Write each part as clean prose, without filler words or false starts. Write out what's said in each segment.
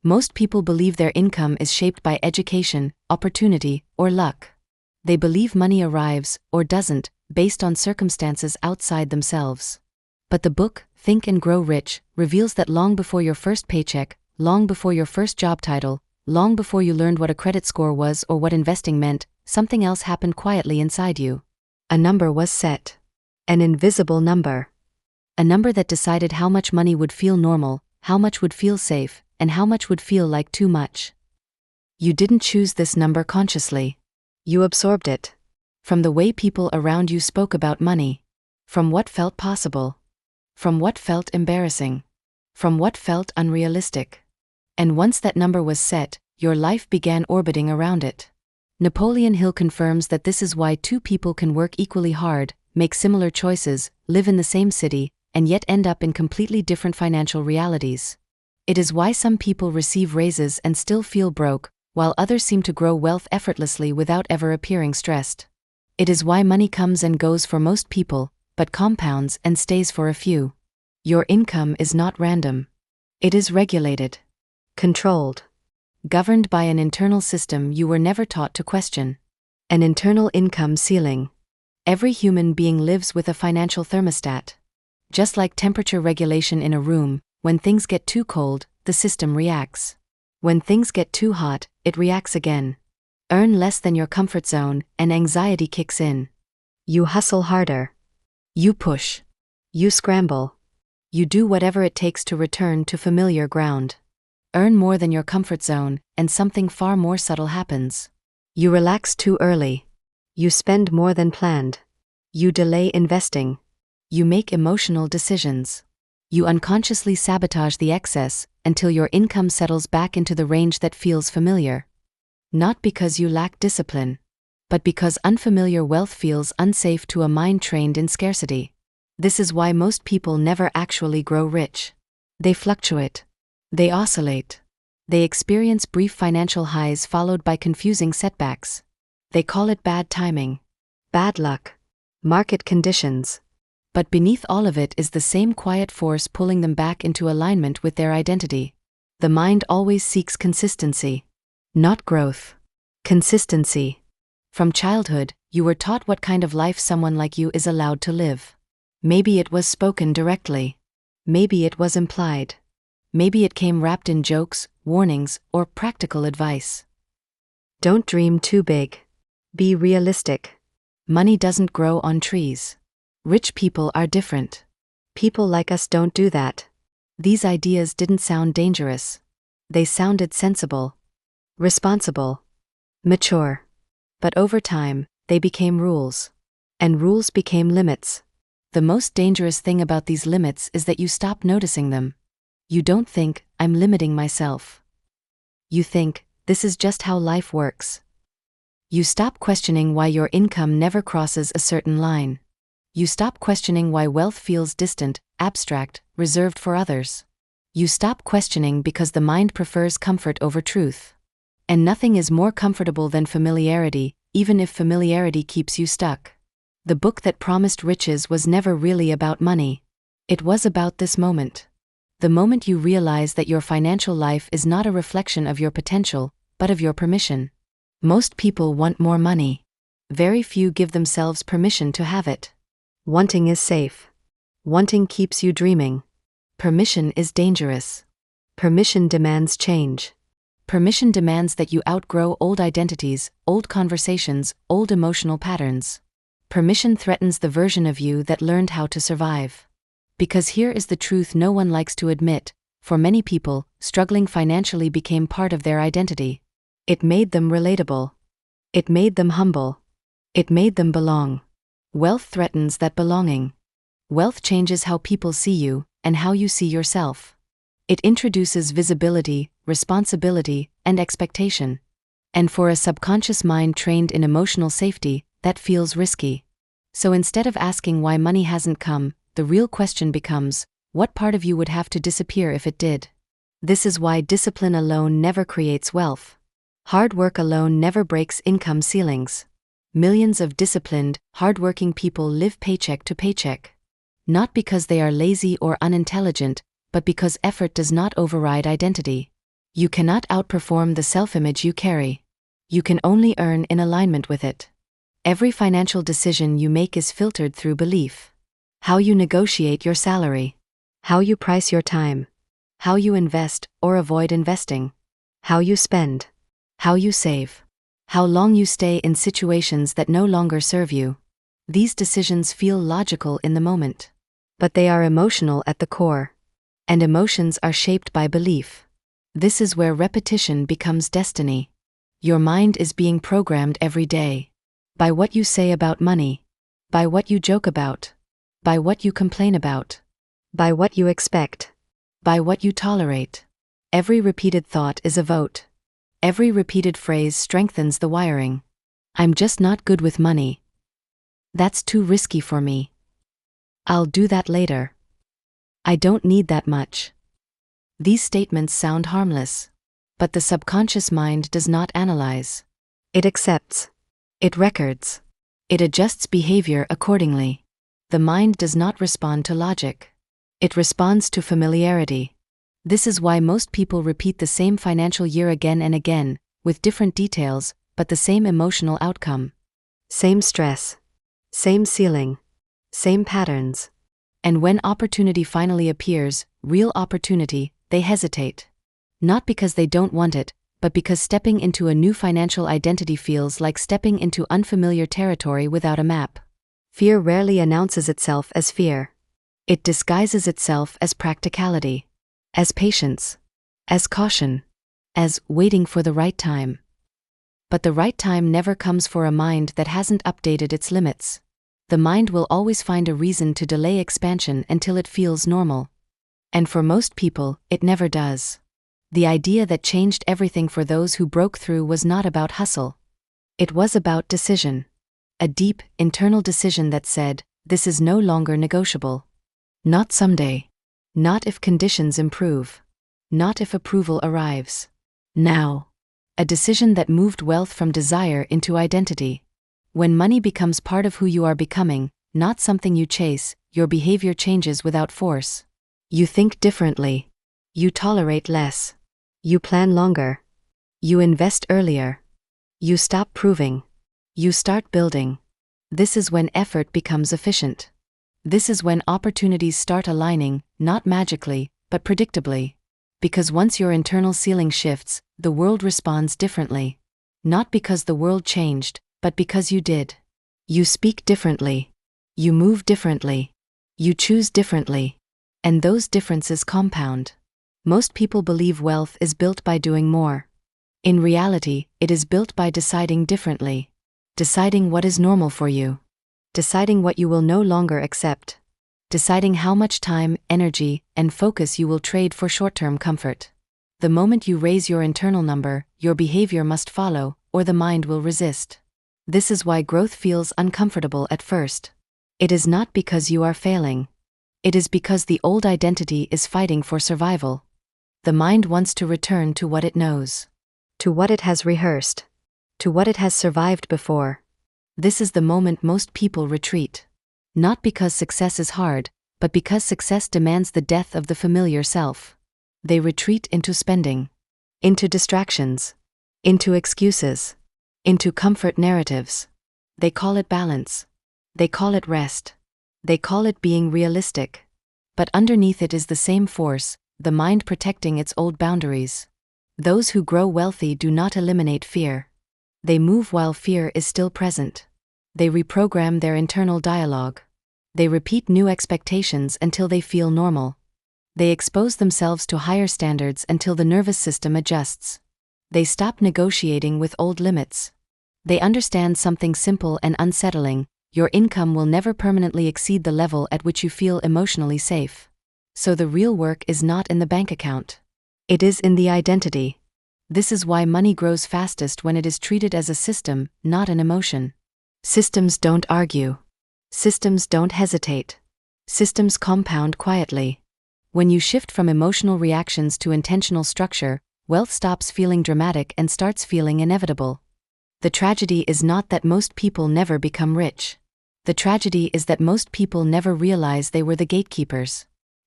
Most people believe their income is shaped by education, opportunity, or luck. They believe money arrives, or doesn't, based on circumstances outside themselves. But the book, Think and Grow Rich, reveals that long before your first paycheck, long before your first job title, long before you learned what a credit score was or what investing meant, something else happened quietly inside you. A number was set. An invisible number. A number that decided how much money would feel normal, how much would feel safe, and how much would feel like too much. You didn't choose this number consciously. You absorbed it. From the way people around you spoke about money. From what felt possible. From what felt embarrassing. From what felt unrealistic. And once that number was set, your life began orbiting around it. Napoleon Hill confirms that this is why two people can work equally hard, make similar choices, live in the same city, and yet end up in completely different financial realities. It is why some people receive raises and still feel broke, while others seem to grow wealth effortlessly without ever appearing stressed. It is why money comes and goes for most people, but compounds and stays for a few. Your income is not random. It is regulated, controlled, governed by an internal system you were never taught to question. An internal income ceiling. Every human being lives with a financial thermostat. Just like temperature regulation in a room, when things get too cold, the system reacts. When things get too hot, it reacts again. Earn less than your comfort zone, and anxiety kicks in. You hustle harder. You push. You scramble. You do whatever it takes to return to familiar ground. Earn more than your comfort zone, and something far more subtle happens. You relax too early. You spend more than planned. You delay investing. You make emotional decisions. You unconsciously sabotage the excess until your income settles back into the range that feels familiar. Not because you lack discipline, but because unfamiliar wealth feels unsafe to a mind trained in scarcity. This is why most people never actually grow rich. They fluctuate. They oscillate. They experience brief financial highs followed by confusing setbacks. They call it bad timing, bad luck, market conditions. But beneath all of it is the same quiet force pulling them back into alignment with their identity. The mind always seeks consistency, not growth. Consistency. From childhood, you were taught what kind of life someone like you is allowed to live. Maybe it was spoken directly. Maybe it was implied. Maybe it came wrapped in jokes, warnings, or practical advice. Don't dream too big. Be realistic. Money doesn't grow on trees. Rich people are different. People like us don't do that. These ideas didn't sound dangerous. They sounded sensible, responsible, mature. But over time, they became rules. And rules became limits. The most dangerous thing about these limits is that you stop noticing them. You don't think, I'm limiting myself. You think, this is just how life works. You stop questioning why your income never crosses a certain line. You stop questioning why wealth feels distant, abstract, reserved for others. You stop questioning because the mind prefers comfort over truth. And nothing is more comfortable than familiarity, even if familiarity keeps you stuck. The book that promised riches was never really about money. It was about this moment. The moment you realize that your financial life is not a reflection of your potential, but of your permission. Most people want more money. Very few give themselves permission to have it. Wanting is safe. Wanting keeps you dreaming. Permission is dangerous. Permission demands change. Permission demands that you outgrow old identities, old conversations, old emotional patterns. Permission threatens the version of you that learned how to survive. Because here is the truth no one likes to admit, for many people, struggling financially became part of their identity. It made them relatable. It made them humble. It made them belong. Wealth threatens that belonging. Wealth changes how people see you, and how you see yourself. It introduces visibility, responsibility, and expectation. And for a subconscious mind trained in emotional safety, that feels risky. So instead of asking why money hasn't come, the real question becomes, what part of you would have to disappear if it did? This is why discipline alone never creates wealth. Hard work alone never breaks income ceilings. Millions of disciplined, hardworking people live paycheck to paycheck. Not because they are lazy or unintelligent, but because effort does not override identity. You cannot outperform the self-image you carry. You can only earn in alignment with it. Every financial decision you make is filtered through belief. How you negotiate your salary. How you price your time. How you invest or avoid investing. How you spend. How you save. How long you stay in situations that no longer serve you. These decisions feel logical in the moment, but they are emotional at the core. And emotions are shaped by belief. This is where repetition becomes destiny. Your mind is being programmed every day. By what you say about money. By what you joke about. By what you complain about. By what you expect. By what you tolerate. Every repeated thought is a vote. Every repeated phrase strengthens the wiring. I'm just not good with money. That's too risky for me. I'll do that later. I don't need that much. These statements sound harmless, but the subconscious mind does not analyze. It accepts. It records. It adjusts behavior accordingly. The mind does not respond to logic. It responds to familiarity. This is why most people repeat the same financial year again and again, with different details, but the same emotional outcome. Same stress. Same ceiling. Same patterns. And when opportunity finally appears, real opportunity, they hesitate. Not because they don't want it, but because stepping into a new financial identity feels like stepping into unfamiliar territory without a map. Fear rarely announces itself as fear. It disguises itself as practicality, as patience, as caution, as waiting for the right time. But the right time never comes for a mind that hasn't updated its limits. The mind will always find a reason to delay expansion until it feels normal. And for most people, it never does. The idea that changed everything for those who broke through was not about hustle. It was about decision. A deep, internal decision that said, this is no longer negotiable. Not someday. Not if conditions improve. Not if approval arrives. Now. A decision that moved wealth from desire into identity. When money becomes part of who you are becoming, not something you chase, your behavior changes without force. You think differently. You tolerate less. You plan longer. You invest earlier. You stop proving. You start building. This is when effort becomes efficient. This is when opportunities start aligning, not magically, but predictably. Because once your internal ceiling shifts, the world responds differently. Not because the world changed, but because you did. You speak differently. You move differently. You choose differently. And those differences compound. Most people believe wealth is built by doing more. In reality, it is built by deciding differently. Deciding what is normal for you. Deciding what you will no longer accept. Deciding how much time, energy, and focus you will trade for short-term comfort. The moment you raise your internal number, your behavior must follow, or the mind will resist. This is why growth feels uncomfortable at first. It is not because you are failing. It is because the old identity is fighting for survival. The mind wants to return to what it knows. To what it has rehearsed. To what it has survived before. This is the moment most people retreat. Not because success is hard, but because success demands the death of the familiar self. They retreat into spending. Into distractions. Into excuses. Into comfort narratives. They call it balance. They call it rest. They call it being realistic. But underneath it is the same force, the mind protecting its old boundaries. Those who grow wealthy do not eliminate fear. They move while fear is still present. They reprogram their internal dialogue. They repeat new expectations until they feel normal. They expose themselves to higher standards until the nervous system adjusts. They stop negotiating with old limits. They understand something simple and unsettling: your income will never permanently exceed the level at which you feel emotionally safe. So the real work is not in the bank account. It is in the identity. This is why money grows fastest when it is treated as a system, not an emotion. Systems don't argue. Systems don't hesitate. Systems compound quietly. When you shift from emotional reactions to intentional structure, wealth stops feeling dramatic and starts feeling inevitable. The tragedy is not that most people never become rich. The tragedy is that most people never realize they were the gatekeepers.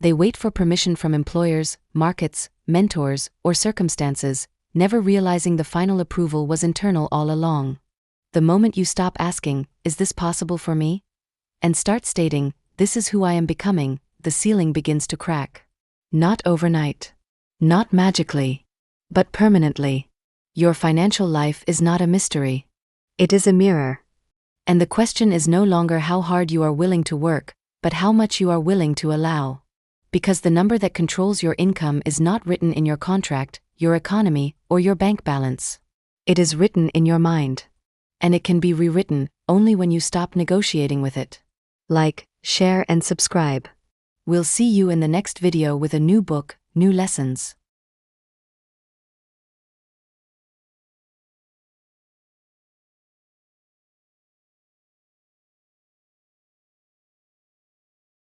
They wait for permission from employers, markets, mentors, or circumstances, never realizing the final approval was internal all along. The moment you stop asking, "Is this possible for me?" and start stating, "This is who I am becoming," the ceiling begins to crack. Not overnight. Not magically. But permanently. Your financial life is not a mystery. It is a mirror. And the question is no longer how hard you are willing to work, but how much you are willing to allow. Because the number that controls your income is not written in your contract, your economy, or your bank balance. It is written in your mind. And it can be rewritten only when you stop negotiating with it. Like, share, and subscribe. We'll see you in the next video with a new book, new lessons.